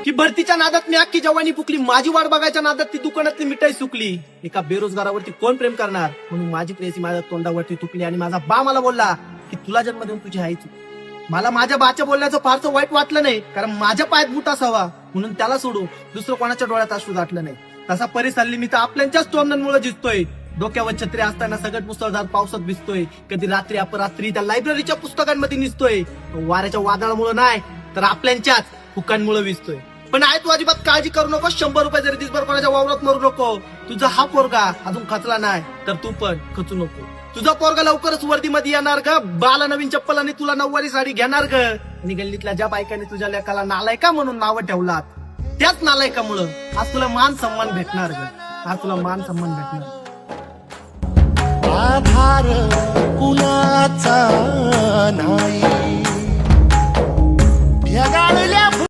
की भरतीच्या नादात मी अख्खी जवानी फुकली, माझी वाट बघायच्या नादात ती दुकानातली मिठाई सुकली. एका बेरोजगारावरती कोण प्रेम करणार, म्हणून माझी प्रेयसी माझ्या तोंडावरती तुकली. आणि माझा बा मला बोलला की तुला जन्म देऊन तुझी आई चूक. मला माझ्या बाच्या बोलण्याचं फारसं वाईट वाटलं नाही, कारण माझ्या पायात बूट असावा म्हणून त्याला सोडून दुसरं कोणाच्या डोळ्यात अश्रू दाटलं नाही. तसा परिसरली मी तर आपल्याच्याच तोंडांमुळे जिंकतोय. डोक्यावर छत्री असताना सगळ्यात मुसळधार पावसात भिजतोय. कधी रात्री अपरात्री त्या लायब्ररीच्या पुस्तकांमध्ये निसतोय. वाऱ्याच्या वादळामुळे नाही तर आपल्याच्याच हुकांमुळे विजतोय. पण आहे तू अजिबात काळजी करू नको. 100 रुपये जरी दिसभर कोणाच्या वावरात मरू नको. तुझा हा पोरगा अजून खचला नाही तर तू पण खचू नको. तुझा पोरगा लवकरच वर्दीमध्ये येणार ग. बाला नवीन चप्पल आणि तुला 9वारी साडी घेणार ग. आणि गल्लीतल्या ज्या बायकांनी तुझ्या लेकाला नालायका म्हणून नावं ठेवलात, त्याच नालायकामुळं आज तुला मान सन्मान भेटणार ग. आज तुला मान सन्मान भेटणार. आधार कुणाचा नाही ढगाळल्या